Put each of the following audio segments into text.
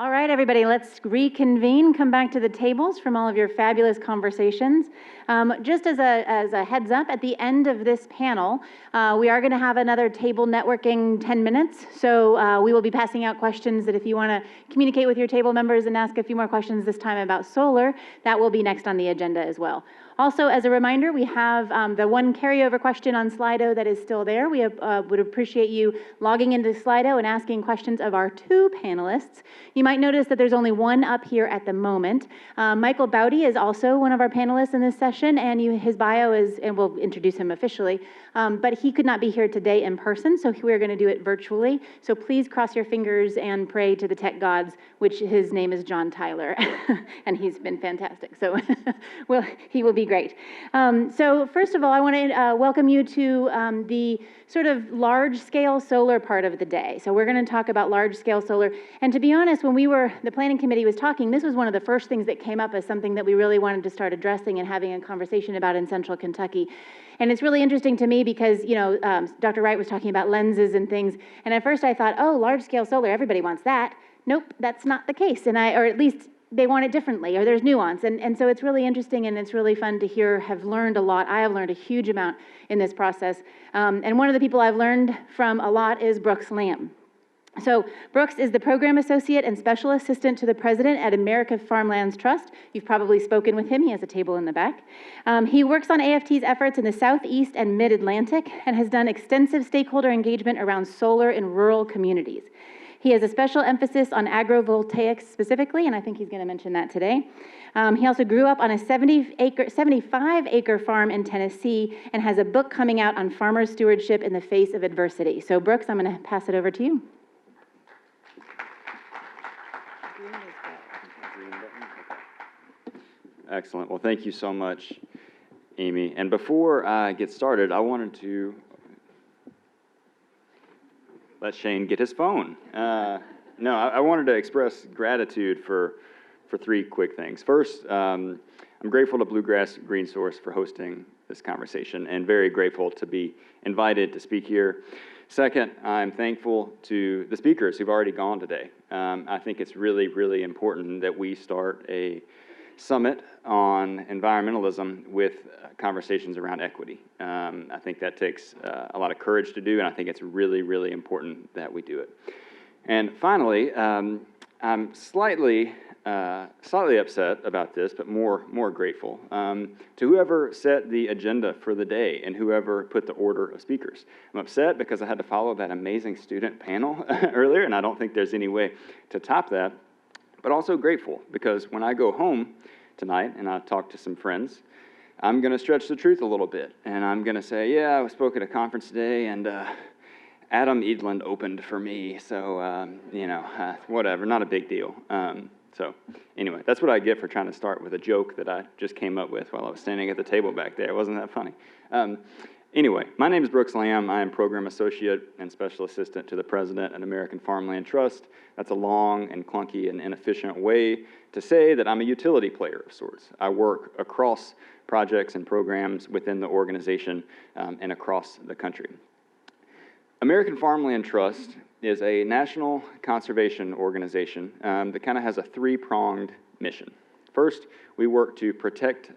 All right, everybody, let's reconvene. Come back to the tables from all of your fabulous conversations. Just as a heads up, at the end of this panel, we are going to have another table networking 10 minutes. So we will be passing out questions that if you want to communicate with your table members and ask a few more questions this time about solar, that will be next on the agenda as well. Also, as a reminder, we have the one carryover question on Slido that is still there. We would appreciate you logging into Slido and asking questions of our two panelists. You might notice that there's only one up here at the moment. Michael Baute is also one of our panelists in this session, and his bio is, and we'll introduce him officially, but he could not be here today in person, so we're going to do it virtually. So please cross your fingers and pray to the tech gods, which his name is John Tyler, and he's been fantastic. So well, he will be great. So first of all, I want to welcome you to the sort of large-scale solar part of the day. So we're going to talk about large-scale solar. And to be honest, when the planning committee was talking, this was one of the first things that came up as something that we really wanted to start addressing and having a conversation about in Central Kentucky. And it's really interesting to me because, Dr. Wright was talking about lenses and things. And at first I thought, oh, large-scale solar, everybody wants that. Nope, that's not the case. Or at least they want it differently, or there's nuance. And so it's really interesting and it's really fun to have learned a lot. I have learned a huge amount in this process. And one of the people I've learned from a lot is Brooks Lamb. So Brooks is the Program Associate and Special Assistant to the President at American Farmlands Trust. You've probably spoken with him. He has a table in the back. He works on AFT's efforts in the Southeast and Mid-Atlantic and has done extensive stakeholder engagement around solar in rural communities. He has a special emphasis on agrovoltaics specifically, and I think he's going to mention that today. He also grew up on a 75-acre farm in Tennessee and has a book coming out on farmer stewardship in the face of adversity. So Brooks, I'm going to pass it over to you. Excellent. Well, thank you so much, Amy. And before I get started, I wanted to let Shane get his phone. I wanted to express gratitude for three quick things. First, I'm grateful to Bluegrass Green Source for hosting this conversation and very grateful to be invited to speak here. Second, I'm thankful to the speakers who've already gone today. I think it's really, really important that we start a summit on environmentalism with conversations around equity. I think that takes a lot of courage to do, and I think it's really, really important that we do it. And finally, I'm slightly upset about this, but more grateful to whoever set the agenda for the day and whoever put the order of speakers. I'm upset because I had to follow that amazing student panel earlier, and I don't think there's any way to top that, but also grateful because when I go home tonight and I talk to some friends, I'm going to stretch the truth a little bit, and I'm going to say, yeah, I spoke at a conference today, and Adam Edlund opened for me, so, whatever, not a big deal. So anyway, that's what I get for trying to start with a joke that I just came up with while I was standing at the table back there. Wasn't that funny? Anyway, my name is Brooks Lamb. I am Program Associate and Special Assistant to the President at American Farmland Trust. That's a long and clunky and inefficient way to say that I'm a utility player of sorts. I work across projects and programs within the organization and across the country. American Farmland Trust is a national conservation organization that kind of has a three-pronged mission. First, we work to protect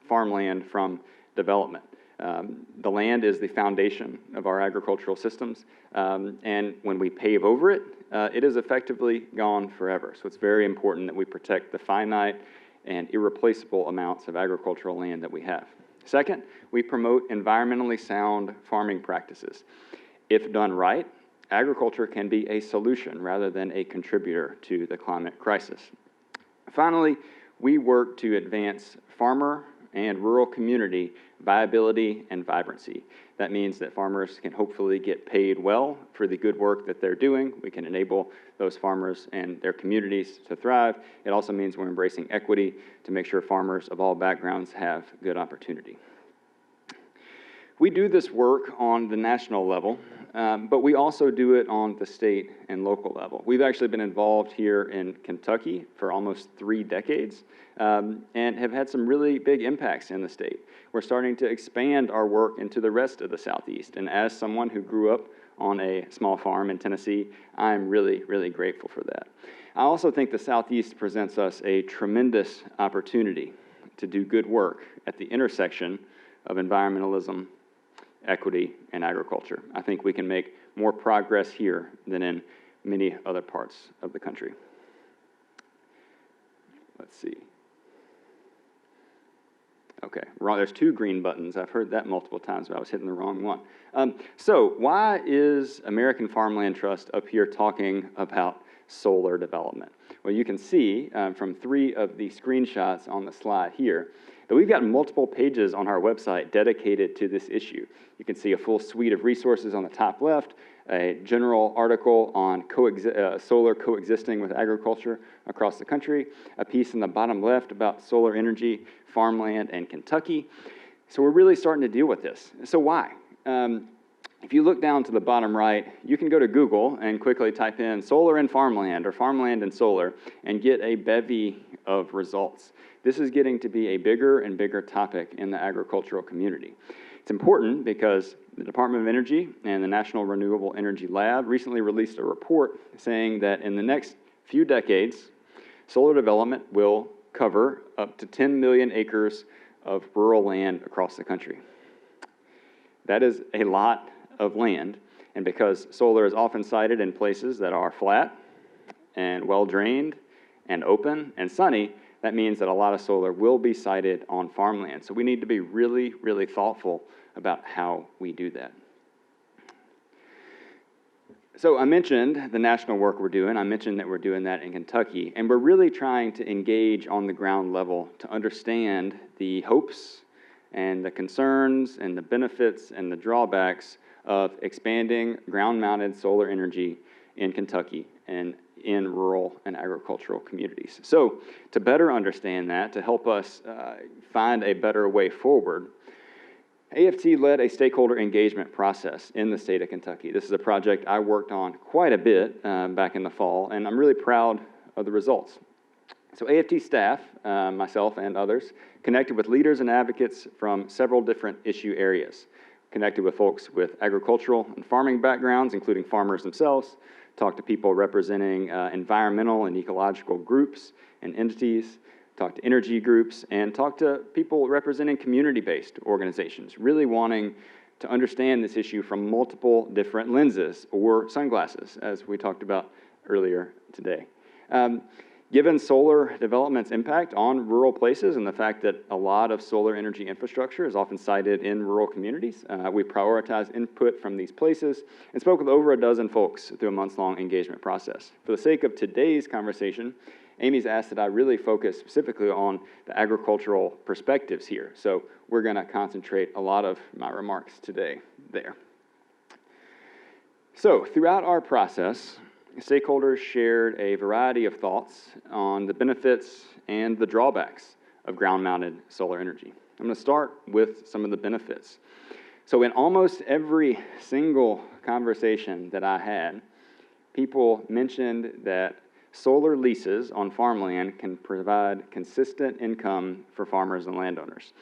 farmland from development. The land is the foundation of our agricultural systems, and when we pave over it, it is effectively gone forever. So it's very important that we protect the finite and irreplaceable amounts of agricultural land that we have. Second, we promote environmentally sound farming practices. If done right, agriculture can be a solution rather than a contributor to the climate crisis. Finally, we work to advance farmer and rural community viability and vibrancy. That means that farmers can hopefully get paid well for the good work that they're doing. We can enable those farmers and their communities to thrive. It also means we're embracing equity to make sure farmers of all backgrounds have good opportunity. We do this work on the national level, but we also do it on the state and local level. We've actually been involved here in Kentucky for almost 3 decades and have had some really big impacts in the state. We're starting to expand our work into the rest of the Southeast, and as someone who grew up on a small farm in Tennessee. I'm really, really grateful for that. I also think the Southeast presents us a tremendous opportunity to do good work at the intersection of environmentalism, equity, and agriculture. I think we can make more progress here than in many other parts of the country. Let's see. Okay, there's 2 green buttons. I've heard that multiple times, but I was hitting the wrong one. So why is American Farmland Trust up here talking about solar development? Well, you can see from 3 of the screenshots on the slide here that we've got multiple pages on our website dedicated to this issue. You can see a full suite of resources on the top left, a general article on solar coexisting with agriculture across the country, a piece in the bottom left about solar energy, farmland, and Kentucky. So we're really starting to deal with this. So why? If you look down to the bottom right, you can go to Google and quickly type in solar and farmland or farmland and solar and get a bevy of results. This is getting to be a bigger and bigger topic in the agricultural community. It's important because the Department of Energy and the National Renewable Energy Lab recently released a report saying that in the next few decades, solar development will cover up to 10 million acres of rural land across the country. That is a lot of land, and because solar is often sited in places that are flat and well-drained and open and sunny, that means that a lot of solar will be sited on farmland. So we need to be really, really thoughtful about how we do that. So I mentioned the national work we're doing. I mentioned that we're doing that in Kentucky, and we're really trying to engage on the ground level to understand the hopes and the concerns and the benefits and the drawbacks of expanding ground-mounted solar energy in Kentucky and in rural and agricultural communities. So to better understand that, to help us find a better way forward, AFT led a stakeholder engagement process in the state of Kentucky. This is a project I worked on quite a bit back in the fall, and I'm really proud of the results. So AFT staff, myself and others, connected with leaders and advocates from several different issue areas, connected with folks with agricultural and farming backgrounds, including farmers themselves, talked to people representing environmental and ecological groups and entities, talked to energy groups, and talked to people representing community-based organizations, really wanting to understand this issue from multiple different lenses or sunglasses, as we talked about earlier today. Given solar development's impact on rural places and the fact that a lot of solar energy infrastructure is often sited in rural communities, we prioritize input from these places and spoke with over a dozen folks through a months-long engagement process. For the sake of today's conversation, Amy's asked that I really focus specifically on the agricultural perspectives here. So we're going to concentrate a lot of my remarks today there. So throughout our process, stakeholders shared a variety of thoughts on the benefits and the drawbacks of ground-mounted solar energy. I'm going to start with some of the benefits. So in almost every single conversation that I had, people mentioned that solar leases on farmland can provide consistent income for farmers and landowners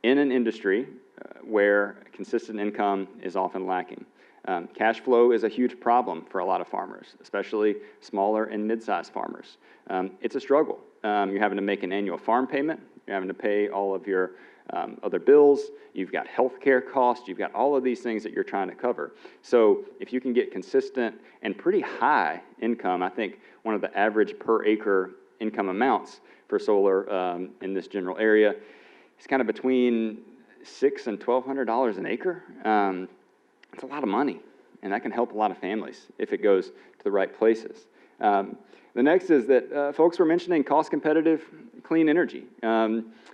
in an industry where consistent income is often lacking. Cash flow is a huge problem for a lot of farmers, especially smaller and mid-sized farmers. It's a struggle. You're having to make an annual farm payment. You're having to pay all of your other bills. You've got health care costs. You've got all of these things that you're trying to cover. So if you can get consistent and pretty high income, I think one of the average per acre income amounts for solar in this general area is kind of between $600 and $1,200 an acre. It's a lot of money, and that can help a lot of families if it goes to the right places. The next is that folks were mentioning cost-competitive clean energy.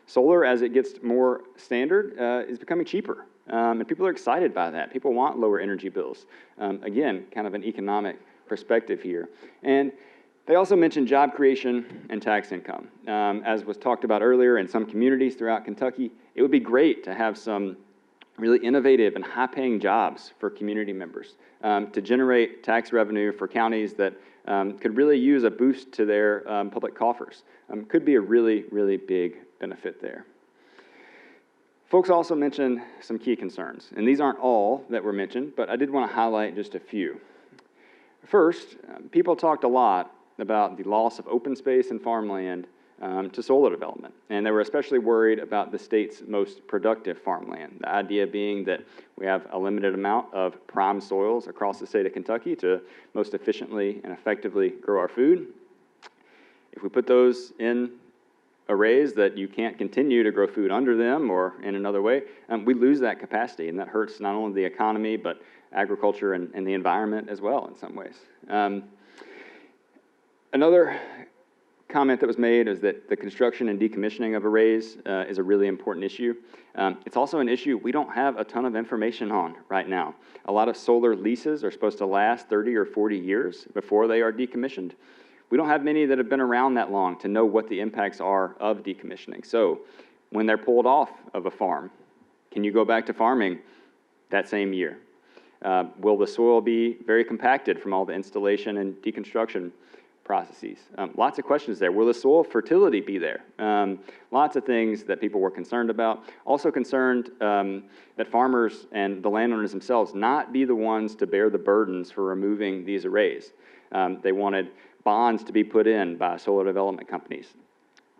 Solar, as it gets more standard, is becoming cheaper, and people are excited by that. People want lower energy bills. Again, kind of an economic perspective here. And they also mentioned job creation and tax income. As was talked about earlier, in some communities throughout Kentucky, it would be great to have some really innovative and high-paying jobs for community members to generate tax revenue for counties that could really use a boost to their public coffers. Could be a really, really big benefit there. Folks also mentioned some key concerns, and these aren't all that were mentioned, but I did want to highlight just a few. First, people talked a lot about the loss of open space and farmland to solar development, and they were especially worried about the state's most productive farmland. The idea being that we have a limited amount of prime soils across the state of Kentucky to most efficiently and effectively grow our food. If we put those in arrays that you can't continue to grow food under them or in another way, we lose that capacity, and that hurts not only the economy, but agriculture and the environment as well in some ways. Another comment that was made is that the construction and decommissioning of arrays is a really important issue. It's also an issue we don't have a ton of information on right now. A lot of solar leases are supposed to last 30 or 40 years before they are decommissioned. We don't have many that have been around that long to know what the impacts are of decommissioning. So when they're pulled off of a farm, can you go back to farming that same year? Will the soil be very compacted from all the installation and deconstruction processes? Lots of questions there. Will the soil fertility be there? Lots of things that people were concerned about. Also concerned that farmers and the landowners themselves not be the ones to bear the burdens for removing these arrays. They wanted bonds to be put in by solar development companies.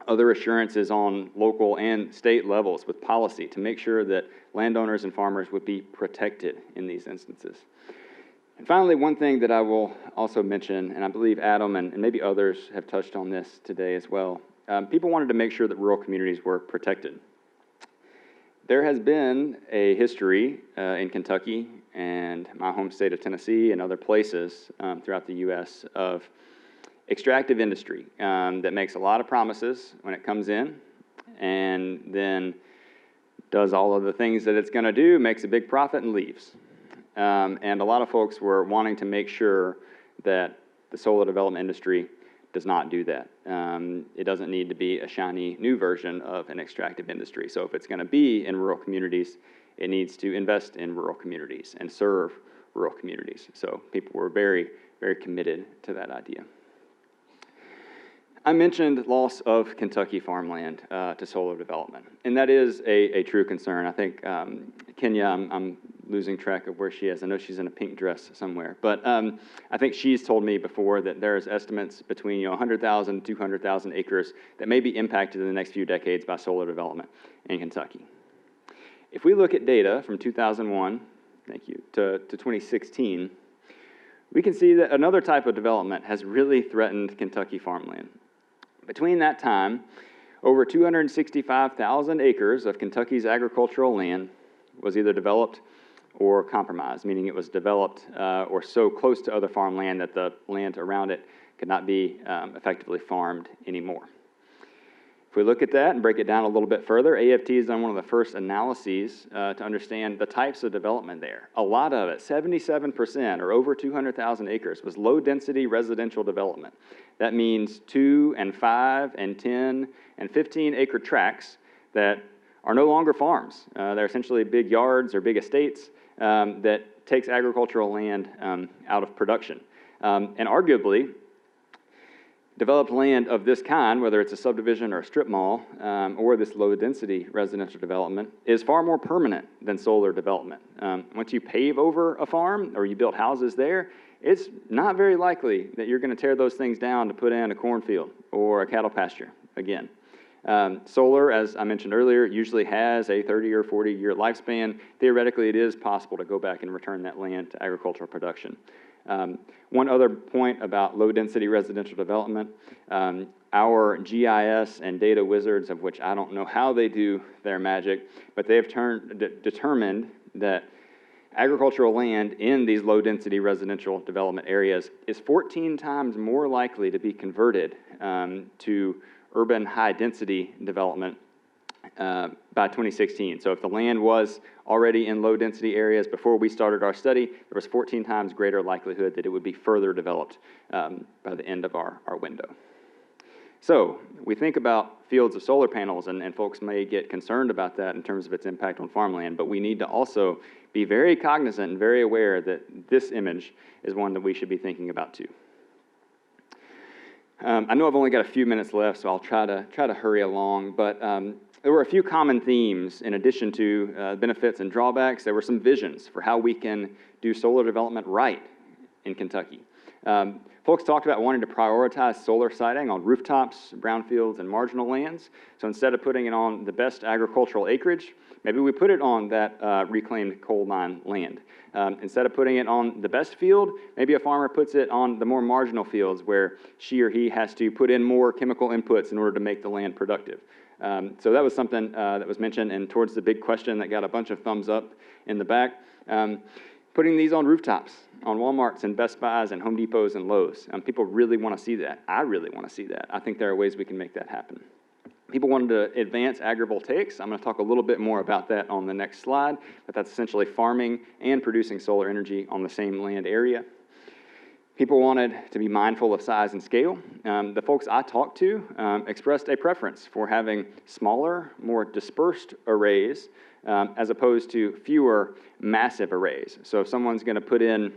Other assurances on local and state levels with policy to make sure that landowners and farmers would be protected in these instances. And finally, one thing that I will also mention, and I believe Adam and maybe others have touched on this today as well, people wanted to make sure that rural communities were protected. There has been a history in Kentucky and my home state of Tennessee and other places throughout the U.S. of extractive industry that makes a lot of promises when it comes in and then does all of the things that it's going to do, makes a big profit and leaves. And a lot of folks were wanting to make sure that the solar development industry does not do that. It doesn't need to be a shiny new version of an extractive industry. So if it's going to be in rural communities, it needs to invest in rural communities and serve rural communities. So people were very, very committed to that idea. I mentioned loss of Kentucky farmland to solar development, and that is a true concern. I think Kenya, I'm losing track of where she is. I know she's in a pink dress somewhere, but I think she's told me before that there's estimates between 100,000, 200,000 acres that may be impacted in the next few decades by solar development in Kentucky. If we look at data from 2001, thank you, to 2016, we can see that another type of development has really threatened Kentucky farmland. Between that time, over 265,000 acres of Kentucky's agricultural land was either developed or compromised, meaning it was developed or so close to other farmland that the land around it could not be effectively farmed anymore. If we look at that and break it down a little bit further, AFT has done one of the first analyses to understand the types of development there. A lot of it, 77% or over 200,000 acres, was low-density residential development. That means 2 and 5 and 10 and 15 acre tracts that are no longer farms. They're essentially big yards or big estates that takes agricultural land out of production. And arguably, developed land of this kind, whether it's a subdivision or a strip mall, or this low-density residential development, is far more permanent than solar development. Once you pave over a farm or you build houses there, it's not very likely that you're going to tear those things down to put in a cornfield or a cattle pasture again. Solar, as I mentioned earlier, usually has a 30 or 40-year lifespan. Theoretically, it is possible to go back and return that land to agricultural production. One other point about low-density residential development, our GIS and data wizards, of which I don't know how they do their magic, but they have determined that agricultural land in these low-density residential development areas is 14 times more likely to be converted to urban high-density development by 2016. So if the land was already in low-density areas before we started our study, there was 14 times greater likelihood that it would be further developed by the end of our window. So we think about fields of solar panels, and folks may get concerned about that in terms of its impact on farmland, but we need to also be very cognizant and very aware that this image is one that we should be thinking about too. I know I've only got a few minutes left, so I'll try to hurry along, but there were a few common themes in addition to benefits and drawbacks. There were some visions for how we can do solar development right in Kentucky. Folks talked about wanting to prioritize solar siting on rooftops, brownfields, and marginal lands. So instead of putting it on the best agricultural acreage, maybe we put it on that reclaimed coal mine land. Instead of putting it on the best field, maybe a farmer puts it on the more marginal fields where she or he has to put in more chemical inputs in order to make the land productive. So that was something that was mentioned, and towards the big question that got a bunch of thumbs up in the back, putting these on rooftops, on Walmarts and Best Buys and Home Depots and Lowe's. People really want to see that. I really want to see that. I think there are ways we can make that happen. People wanted to advance agrivoltaics. I'm going to talk a little bit more about that on the next slide, but that's essentially farming and producing solar energy on the same land area. People wanted to be mindful of size and scale. The folks I talked to expressed a preference for having smaller, more dispersed arrays as opposed to fewer massive arrays. So if someone's going to put in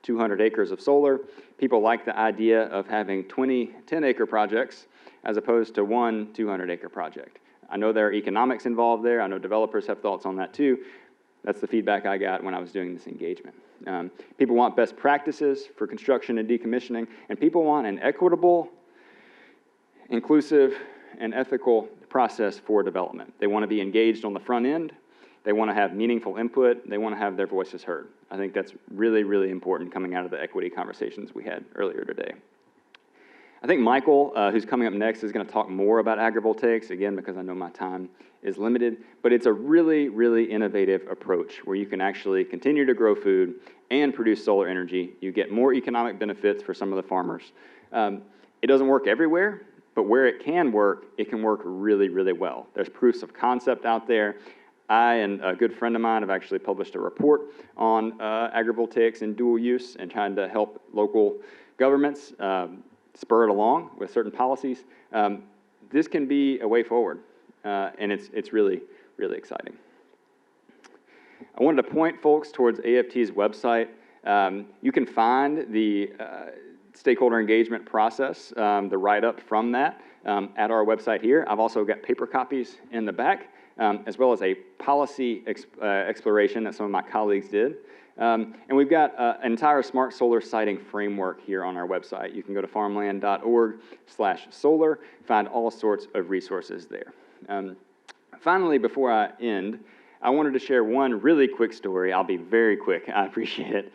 200 acres of solar, people like the idea of having 20 10-acre projects as opposed to one 200-acre project. I know there are economics involved there. I know developers have thoughts on that too. That's the feedback I got when I was doing this engagement. People want best practices for construction and decommissioning, and people want an equitable, inclusive, and ethical process for development. They want to be engaged on the front end. They want to have meaningful input. They want to have their voices heard. I think that's really, really important coming out of the equity conversations we had earlier today. I think Michael, who's coming up next, is going to talk more about agrivoltaics, again, because I know my time is limited, but it's a really, really innovative approach where you can actually continue to grow food and produce solar energy. You get more economic benefits for some of the farmers. It doesn't work everywhere, but where it can work really, really well. There's proofs of concept out there. I and a good friend of mine have actually published a report on agrivoltaics and dual use and trying to help local governments spur it along with certain policies. This can be a way forward, and it's really, really exciting. I wanted to point folks towards AFT's website. You can find the stakeholder engagement process, the write-up from that at our website here. I've also got paper copies in the back, as well as a policy exploration that some of my colleagues did. And we've got an entire smart solar siting framework here on our website. You can go to farmland.org/solar, find all sorts of resources there. Finally, before I end, I wanted to share one really quick story. I'll be very quick. I appreciate it.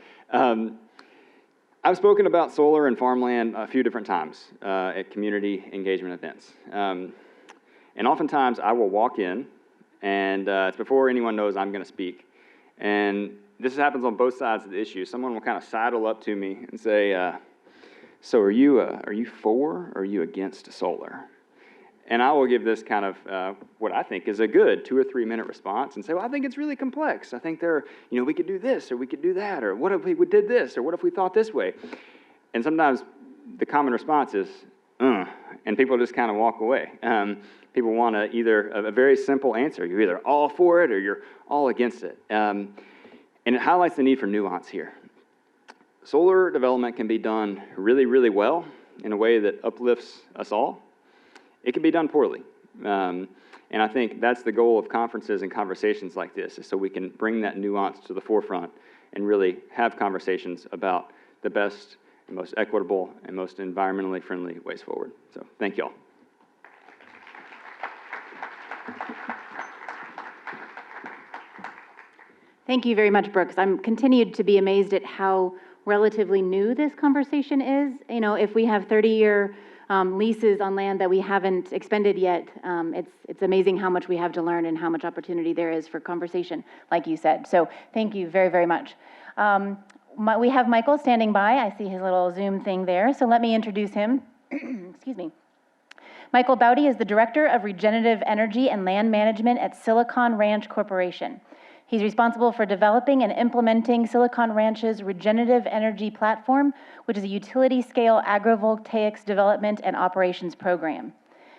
I've spoken about solar and farmland a few different times at community engagement events. And oftentimes I will walk in, and it's before anyone knows I'm going to speak. And this happens on both sides of the issue. Someone will kind of sidle up to me and say, so are you for or are you against solar? And I will give this kind of what I think is a good 2 or 3 minute response and say, well, I think it's really complex. I think we could do this or we could do that, or what if we did this, or what if we thought this way? And sometimes the common response is, and people just kind of walk away. People want either a very simple answer. You're either all for it or you're all against it. And it highlights the need for nuance here. Solar development can be done really, really well in a way that uplifts us all. It can be done poorly. And I think that's the goal of conferences and conversations like this, is so we can bring that nuance to the forefront and really have conversations about the best and most equitable and most environmentally friendly ways forward. So thank you all. Thank you very much, Brooks. I'm continued to be amazed at how relatively new this conversation is. You know, if we have 30-year leases on land that we haven't expended yet, it's amazing how much we have to learn and how much opportunity there is for conversation, like you said. So thank you very, very much. We have Michael standing by. I see his little Zoom thing there. So let me introduce him. Excuse me. Michael Baute is the Director of Regenerative Energy and Land Management at Silicon Ranch Corporation. He's responsible for developing and implementing Silicon Ranch's regenerative energy platform, which is a utility-scale agrivoltaics development and operations program.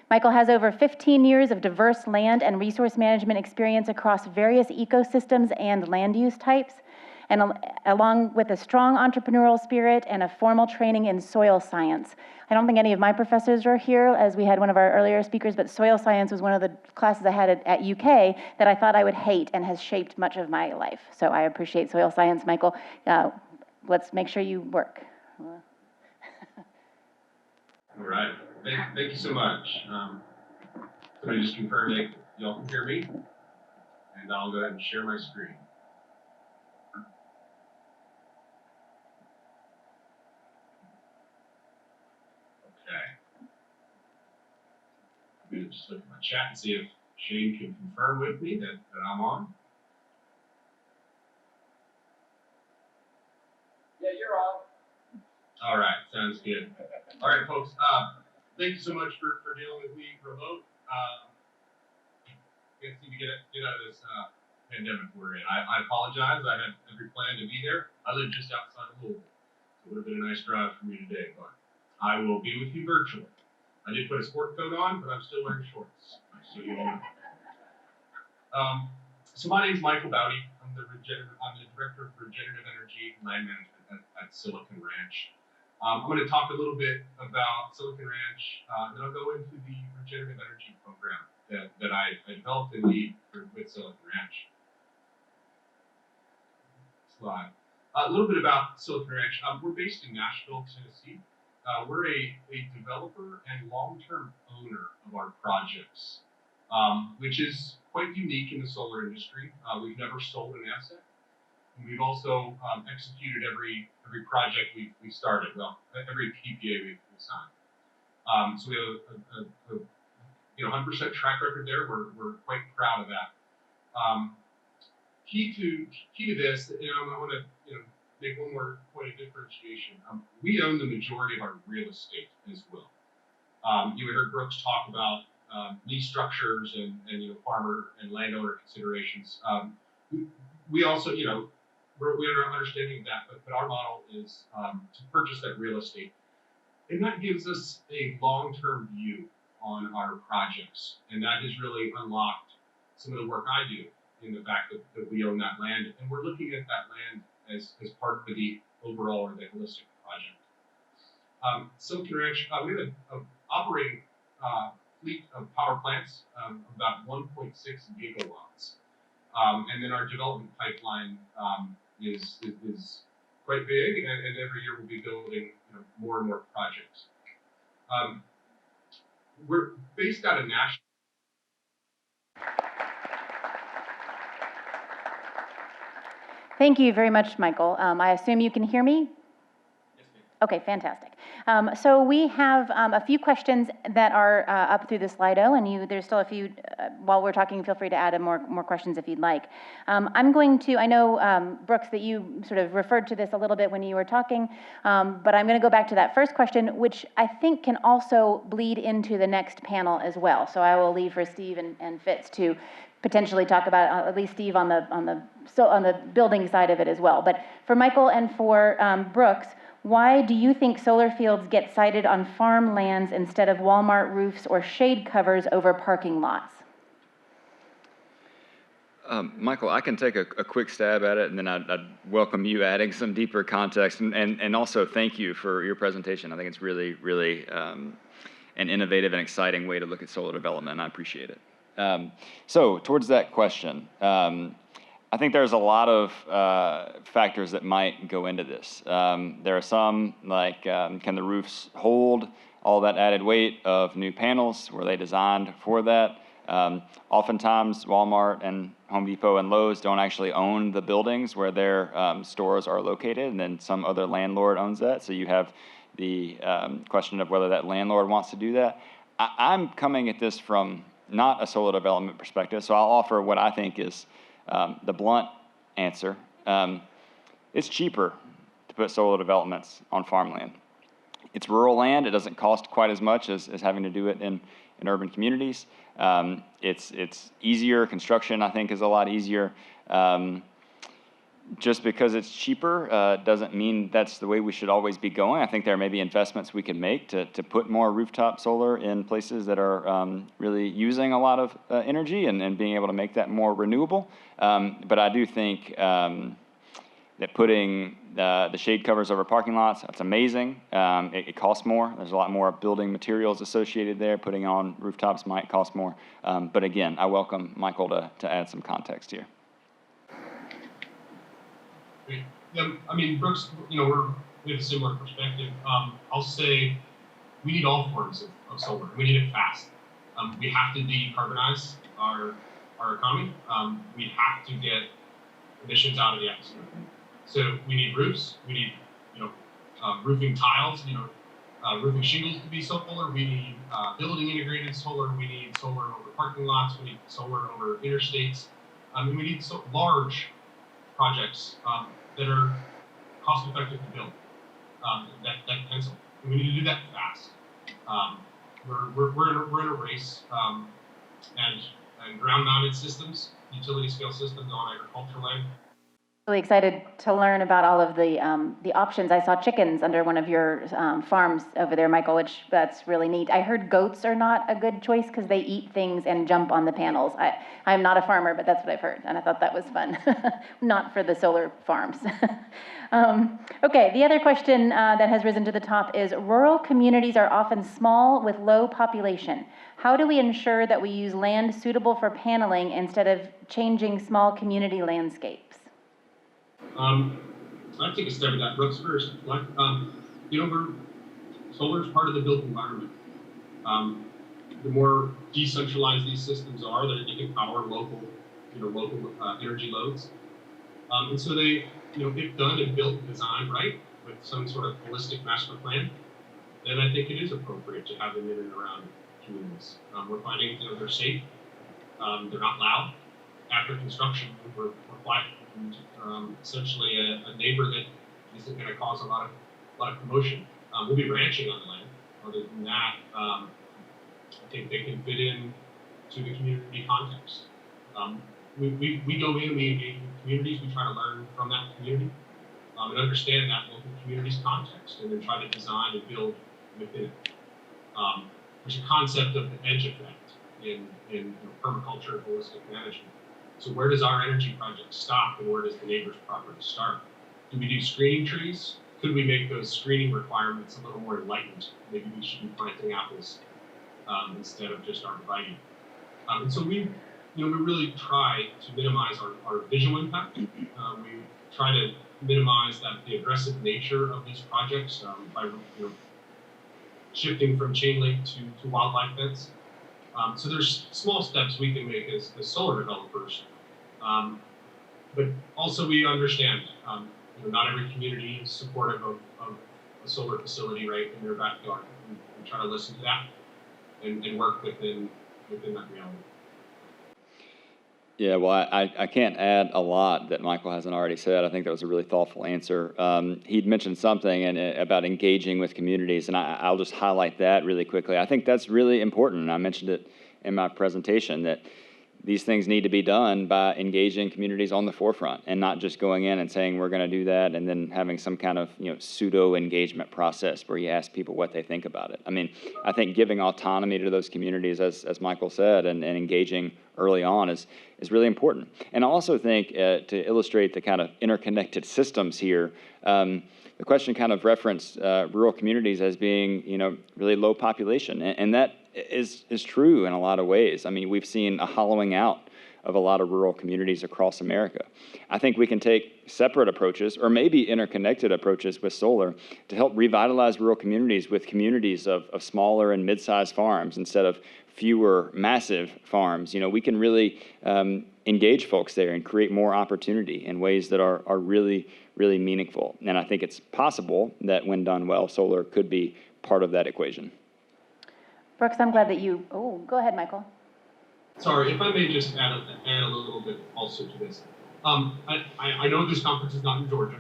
Michael has over 15 years of diverse land and resource management experience across various ecosystems and land use types, and along with a strong entrepreneurial spirit and a formal training in soil science. I don't think any of my professors are here, as we had one of our earlier speakers, but soil science was one of the classes I had at UK that I thought I would hate and has shaped much of my life. So I appreciate soil science, Michael. Let's make sure you work. All right. Thank you so much. Somebody just confirm that y'all can hear me, and I'll go ahead and share my screen. Okay. I'm going to just look at my chat and see if Shane can confirm with me that I'm on. Yeah, you're on. All right, sounds good. All right, folks. Thank you so much for dealing with me remote. Can't seem to get out of this pandemic we're in. I apologize. I had every plan to be there. I live just outside of Louisville. So it would have been a nice drive for me today, but I will be with you virtually. I did put a sport coat on, but I'm still wearing shorts, so you all know. So my name's Michael Baute. I'm the Director of Regenerative Energy and Land Management at Silicon Ranch. I'm going to talk a little bit about Silicon Ranch, then I'll go into the regenerative energy program that I developed and lead with Silicon Ranch. Slide. A little bit about Silicon Ranch. We're based in Nashville, Tennessee. We're a developer and long-term owner of our projects, which is quite unique in the solar industry. We've never sold an asset. And we've also executed every project we started, well, every PPA we've signed. So we have a 100% track record there. We're quite proud of that. Key to this, I want to make one more point of differentiation. We own the majority of our real estate as well. You heard Brooks talk about lease structures and farmer and landowner considerations. We also we're understanding of that, but our model is to purchase that real estate, and that gives us a long-term view on our projects, and that has really unlocked some of the work I do in the fact that we own that land, and we're looking at that land as part of the overall or the holistic project. Silicon Ranch, we have an operating fleet of power plants, about 1.6 gigawatts, and then our development pipeline is quite big, and every year we'll be building more and more projects. We're based out of Nashville. Thank you very much, Michael. I assume you can hear me? Yes, ma'am. Okay, fantastic. So we have a few questions that are up through the Slido, and there's still a few, while we're talking, feel free to add more questions if you'd like. I'm going to, I know, Brooks, that you sort of referred to this a little bit when you were talking, but I'm going to go back to that first question, which I think can also bleed into the next panel as well. So I will leave for Steve and Fitz to potentially talk about, at least Steve on the building side of it as well. But for Michael and for Brooks, why do you think solar fields get sited on farmlands instead of Walmart roofs or shade covers over parking lots? Michael, I can take a quick stab at it, and then I'd welcome you adding some deeper context, and also thank you for your presentation. I think it's really, really an innovative and exciting way to look at solar development, and I appreciate it. So towards that question, I think there's a lot of factors that might go into this. There are some, like can the roofs hold all that added weight of new panels? Were they designed for that? Oftentimes, Walmart and Home Depot and Lowe's don't actually own the buildings where their stores are located, and then some other landlord owns that. So you have the question of whether that landlord wants to do that. I'm coming at this from not a solar development perspective, so I'll offer what I think is the blunt answer. It's cheaper to put solar developments on farmland. It's rural land. It doesn't cost quite as much as having to do it in urban communities. It's easier. Construction, I think, is a lot easier. Just because it's cheaper doesn't mean that's the way we should always be going. I think there may be investments we can make to put more rooftop solar in places that are really using a lot of energy and being able to make that more renewable. But I do think that putting the shade covers over parking lots, that's amazing. It costs more. There's a lot more building materials associated there. Putting on rooftops might cost more. But again, I welcome Michael to add some context here. Great. Yeah, I mean, Brooks, we have a similar perspective. I'll say we need all forms of solar. We need it fast. We have to decarbonize our economy. We have to get emissions out of the atmosphere. So we need roofs. We need, roofing tiles. Roofing shingles to be solar. We need building integrated solar. We need solar over parking lots. We need solar over interstates. And we need large projects that are cost effective to build. That pencil. And we need to do that fast. We're in a race, and ground mounted systems, utility scale systems on agricultural land. Really excited to learn about all of the options. I saw chickens under one of your farms over there, Michael, which that's really neat. I heard goats are not a good choice because they eat things and jump on the panels. I'm not a farmer, but that's what I've heard, and I thought that was fun. Not for the solar farms. Okay, the other question that has risen to the top is rural communities are often small with low population. How do we ensure that we use land suitable for paneling instead of changing small community landscapes? I'll take a step at that, Brooks, first. Solar is part of the built environment. The more decentralized these systems are, that you can power local energy loads. And so they, if done and built and designed right with some sort of holistic master plan, then I think it is appropriate to have them in and around communities. We're finding they're safe, they're not loud. After construction, we're quiet. Essentially a neighbor that isn't going to cause a lot of commotion. We'll be ranching on the land. Other than that, I think they can fit in to the community context. We go in, we engage with communities, we try to learn from that community and understand that local community's context, and then try to design and build within it. There's a concept of the edge effect in permaculture and holistic management. So where does our energy project stop, and where does the neighbor's property start? Do we do screening trees? Could we make those screening requirements a little more enlightened? Maybe we should be planting apples instead of just arborvitae. And so we really try to minimize our visual impact. We try to minimize the aggressive nature of these projects by shifting from chain link to wildlife fence. So there's small steps we can make as solar developers. But also we understand, not every community is supportive of a solar facility right in their backyard. We try to listen to that and work within that reality. Yeah, well, I can't add a lot that Michael hasn't already said. I think that was a really thoughtful answer. He'd mentioned something about engaging with communities, and I'll just highlight that really quickly. I think that's really important, and I mentioned it in my presentation, that these things need to be done by engaging communities on the forefront and not just going in and saying we're going to do that and then having some kind of pseudo engagement process where you ask people what they think about it. I mean, I think giving autonomy to those communities, as Michael said, and engaging early on is really important. And I also think to illustrate the kind of interconnected systems here, the question kind of referenced rural communities as being really low population, and that is true in a lot of ways. I mean, we've seen a hollowing out of a lot of rural communities across America. I think we can take separate approaches or maybe interconnected approaches with solar to help revitalize rural communities with communities of smaller and mid-sized farms instead of fewer massive farms. We can really engage folks there and create more opportunity in ways that are really, really meaningful. And I think it's possible that when done well, solar could be part of that equation. Brooks, I'm glad that go ahead, Michael. Sorry, if I may just add a little bit also to this. I know this conference is not in Georgia.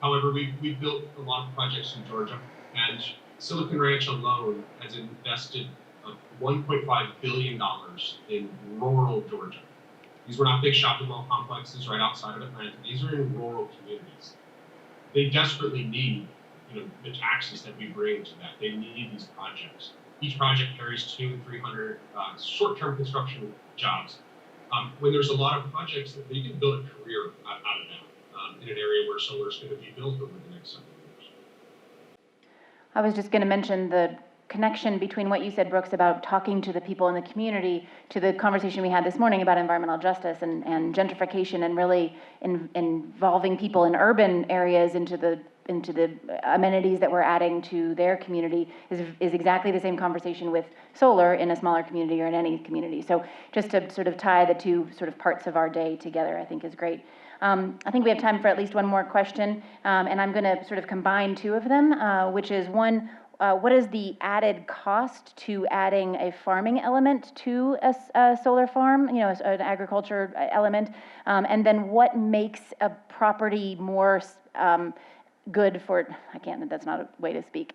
However, we built a lot of projects in Georgia, and Silicon Ranch alone has invested $1.5 billion in rural Georgia. These were not big shopping mall complexes right outside of Atlanta. These are in rural communities. They desperately need the taxes that we bring to that. They need these projects. Each project carries 200 and 300 short-term construction jobs. When there's a lot of projects that you can build a career out of them. in an area where solar is going to be built over the next several years. I was just going to mention the connection between what you said, Brooks, about talking to the people in the community, to the conversation we had this morning about environmental justice and gentrification, and really involving people in urban areas into the amenities that we're adding to their community is exactly the same conversation with solar in a smaller community or in any community. So just to sort of tie the two sort of parts of our day together, I think is great. I think we have time for at least one more question, and I'm going to sort of combine two of them, which is one, what is the added cost to adding a farming element to a solar farm, you know, an agriculture element? And then what makes a property more good for, that's not a way to speak.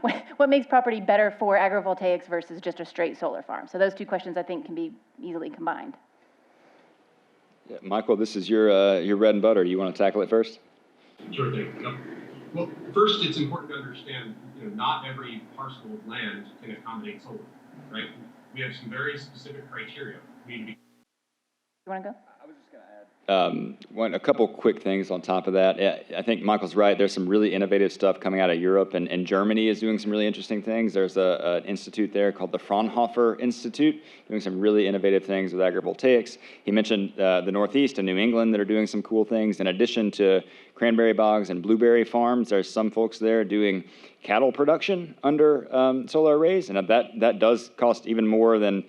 What makes property better for agrivoltaics versus just a straight solar farm? So those two questions I think can be easily combined. Yeah, Michael, this is your bread and butter. You want to tackle it first? Sure thing. Yep. Well, first, it's important to understand, you know, not every parcel of land can accommodate solar, right? We have some very specific criteria. You want to go? I was just going to add a couple quick things on top of that. I think Michael's right. There's some really innovative stuff coming out of Europe, and Germany is doing some really interesting things. There's an institute there called the Fraunhofer Institute, doing some really innovative things with agrivoltaics. He mentioned the Northeast and New England that are doing some cool things. In addition to cranberry bogs and blueberry farms, there's some folks there doing cattle production under solar arrays, and that does cost even more than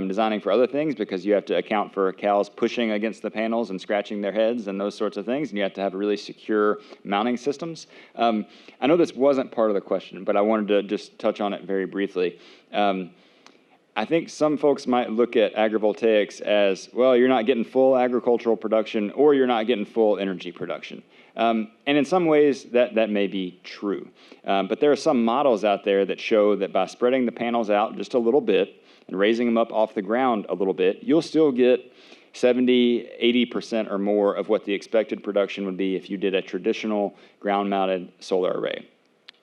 designing for other things, because you have to account for cows pushing against the panels and scratching their heads and those sorts of things, and you have to have really secure mounting systems. I know this wasn't part of the question, but I wanted to just touch on it very briefly. I think some folks might look at agrivoltaics as, well, you're not getting full agricultural production or you're not getting full energy production. And in some ways, that may be true. But there are some models out there that show that by spreading the panels out just a little bit and raising them up off the ground a little bit, you'll still get 70, 80% or more of what the expected production would be if you did a traditional ground-mounted solar array.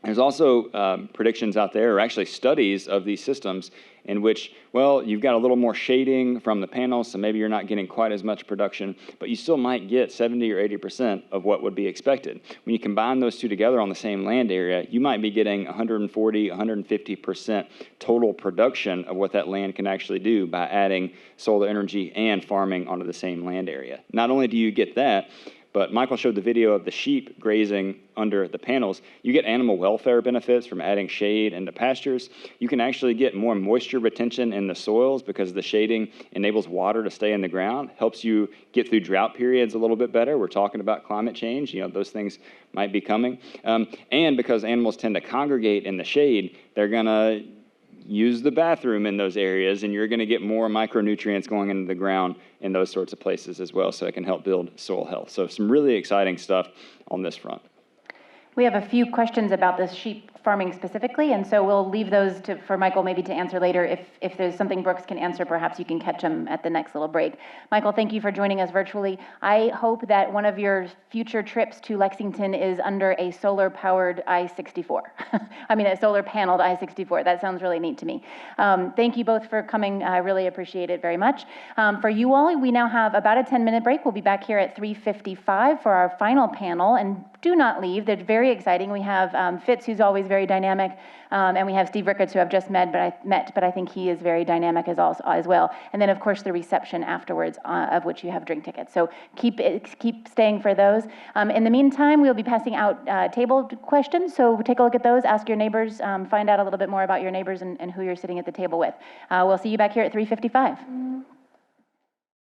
There's also predictions out there, or actually studies of these systems in which, well, you've got a little more shading from the panels, so maybe you're not getting quite as much production, but you still might get 70 or 80% of what would be expected. When you combine those two together on the same land area, you might be getting 140, 150% total production of what that land can actually do by adding solar energy and farming onto the same land area. Not only do you get that, but Michael showed the video of the sheep grazing under the panels. You get animal welfare benefits from adding shade into pastures. You can actually get more moisture retention in the soils because the shading enables water to stay in the ground, helps you get through drought periods a little bit better. We're talking about climate change. You know, those things might be coming. And because animals tend to congregate in the shade, they're going to use the bathroom in those areas, and you're going to get more micronutrients going into the ground in those sorts of places as well, so it can help build soil health. So some really exciting stuff on this front. We have a few questions about this sheep farming specifically, and so we'll leave those for Michael maybe to answer later. If there's something Brooks can answer, perhaps you can catch him at the next little break. Michael, thank you for joining us virtually. I hope that one of your future trips to Lexington is under a solar-powered I-64. I mean, a solar-paneled I-64. That sounds really neat to me. Thank you both for coming. I really appreciate it very much. For you all, we now have about a 10-minute break. We'll be back here at 3:55 for our final panel, and do not leave. They're very exciting. We have Fitz, who's always very dynamic, and we have Steve Ricketts, who I've just met, but I think he is very dynamic as well. And then, of course, the reception afterwards, of which you have drink tickets. So keep staying for those. In the meantime, we'll be passing out table questions. So take a look at those. Ask your neighbors. Find out a little bit more about your neighbors and who you're sitting at the table with. We'll see you back here at 3:55.